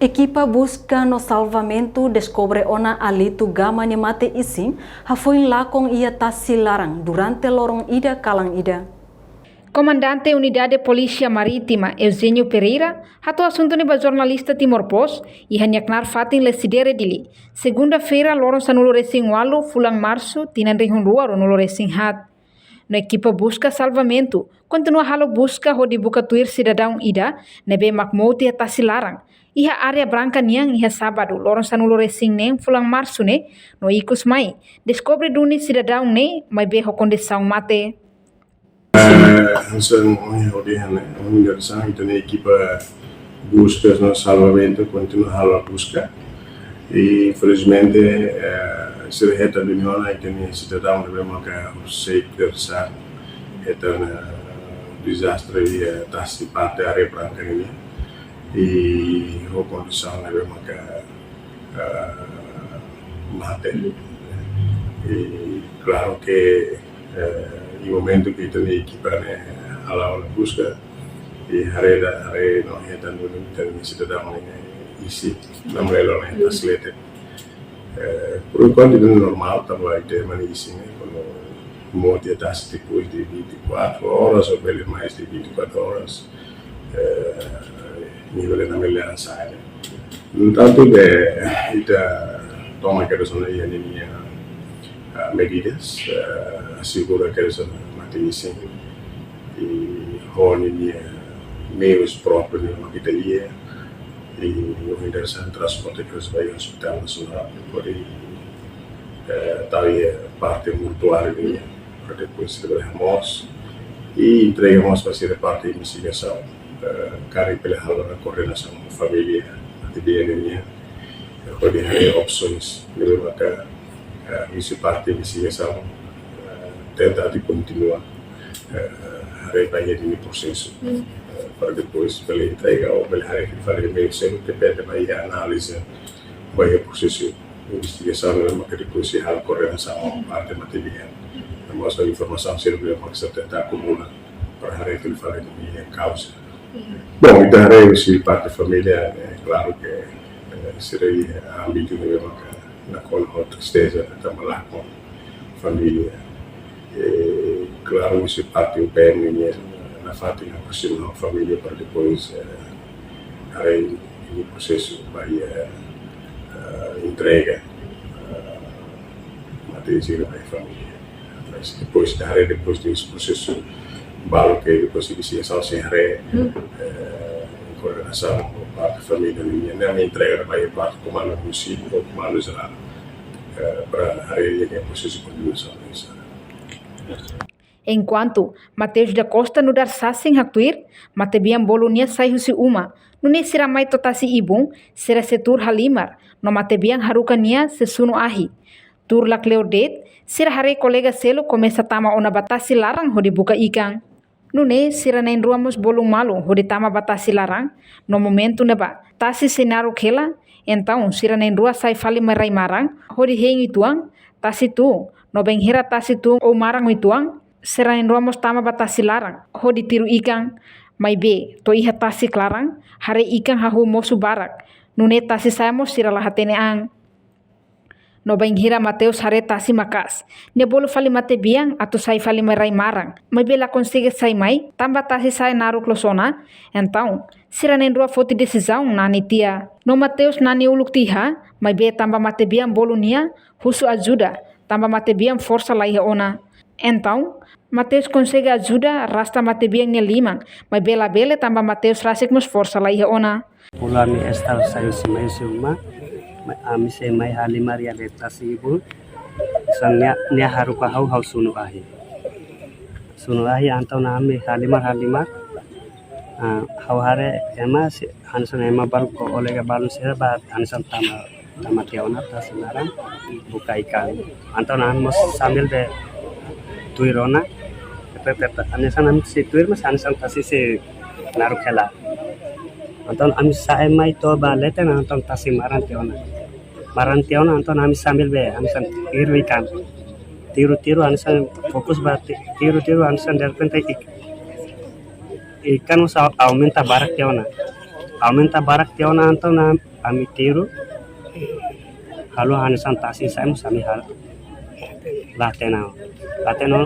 Equipa busca no salvamento descobre ona alito gama ne mate isim foi lá com ia tasilarang durante lorong ida kalang ida. Comandante Unidade Polícia Marítima Eugênio Pereira hato assunto ni ba jornalista Timor Post e hanyaknar fatin lesidere dili. Segunda-feira lorong sanulo resing walu fulang março tinan rihun ruaro nulo resing hat. Na equipa busca salvamento continua halo busca ho dibuka tuir cidadão ida nebe makmouti tasilarang. Iha area branca niang iha sábado lorong sanulo resing neng fulang março ne no ikus mai descobre duni cidadão ne mai be ho condição mate. Hansen organização então a equipa busca no salvamento continua a busca e infelizmente se reta de união aí tem cidadão de marca sei que já desastre e tasi parte área branca ini e a condição de marca mate e claro que em momento que tem equipa né a la busca e hari no hetan dulu tem cidadão né isi namrelo né translate por enquanto é normal tá vai ter isi né quando moti atas depois de 24 horas ou bem mais de 24 horas nível na melhor saída no tanto ita toma que são aí medidas assegura que eles mantenham e honem meios próprios de uma Italia e o interessante transporte que eles vão ao hospital nacional por aí talvez parte mortuária para depois celebrarmos e entregamos para ser parte da investigação cara pela coordenação da família de DNA pode ter opções de maka isso parte da investigação tentar de continuar repair no processo para depois pela entrega ou pela fazer meio sempre depende da análise vai o processo de investigação mas depois se há coordenação parte material mas a informação serve para que tentar acumular para fazer causa bom então se parte da família é claro que seria âmbito de na qual tristeza estamos lá com família e claro isso parte o bem na fatina aproximar a família para depois aí no processo vai entrega material para a família mas depois desse processo balo que depois de investigação sem coordenação parte da família minha na entrega vai parte comando município ou comando geral para a processo de continuação. Enquanto Mateus da Costa no dar sassing haktuir, Matebian bolunia sai husi uma, no ne sira mai totasi ibung, sira setur halimar, no Matebian harukania sesuno ahi. Tur la Cleodet, sira hare kolega selo começa tama ona batasi larang ho dibuka ikang. No ne sira nain ruamos bolung malu ho ditama batasi larang, no momento neba, tasi senaru kela, então sira nain rua sai fali marai marang, ho di heng ituang, tasi tu, no benghira tasi tu o marang ituang, serain ruamos tama batasi larang ho ditiru ikan mai be to iha tasi klarang hare ikan hahu mosu barak nune tasi saemos sira lahatene ang no benghira Mateus hare tasi makas ne bolu fali mate biang atau sai fali marai marang mai be la consegue sai mai tamba tasi sai naru klosona então sira nen rua foti decisão nani tia no Mateus nani uluk tiha mai be tamba mate biang bolu nia husu ajuda tamba mate biang força laiha ona. Então, Mateus consegue ajuda rasta Matebiang ne limang, mas bela tambah Mateus rasik mus força lá ia ona. Ulami estal sayo si may suma, ami se may halimar ya leta si ibu, niya harupa hau sunu ahi. Sunu ahi antau na ami halimar, hau hare ema si hanson ema bal ko olega balun sira ba hanson tama tiawana ta senaran buka ikan. Antau na amos sambil de tuirona anisan am si tuir mas anisan tasi si naru kela anton am sa mai to ba lete na anton tasi maran tiona anton am sambil be anisan tiru ikan tiru anisan fokus ba tiru anisan de repente ikan usa aumenta barak tiona aumenta barak tiona anto na ami tiru halu hanisan tasi sam sami hal latena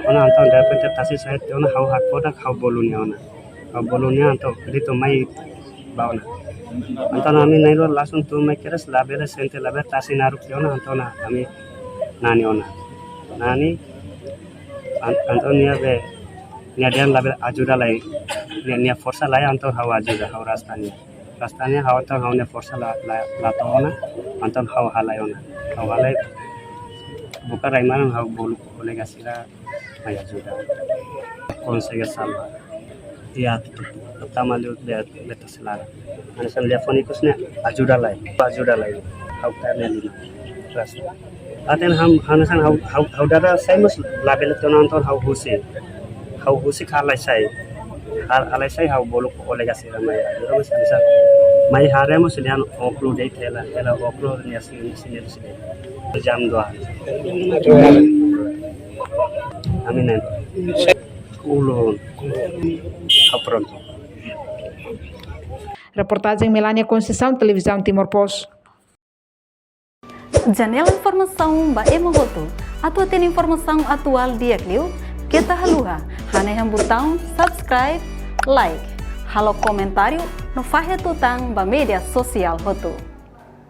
ona anto de repente tasi sai tiona hau hak podak hau bolunya anto dito mai bauna anto nami nailo langsung tu mai keras labela sente labela tasi naruk tiona anto na ami nani anto nia be nia dian labela ajuda lai nia forsa lai anto hau ajuda hau rastanya hau anto hau nia forsa la tona anto hau halayona hau halay buka raimanan hau bolu kolega sila mai ajuda consegue salvar ya pertama lihat beta selara anasan telefonikus ne ajuda lai hau karne lima ras aten hanasan hau dada sai mus label tonton hau husi khalai sai alai sai hau bolu kolega sila mai ajuda mas bisa mai hare mus lian oklu dei tela oklu ni sini jam 2 amin ulun pronto. Reportagem Melania Conceição, Televisão Timor Post. Janela informação ba emogoto. Atua tem informação atual dia kliu. Kita haluha. Hane yang botão subscribe, like. Halo comentário no fahe tutang ba media sosial hotu.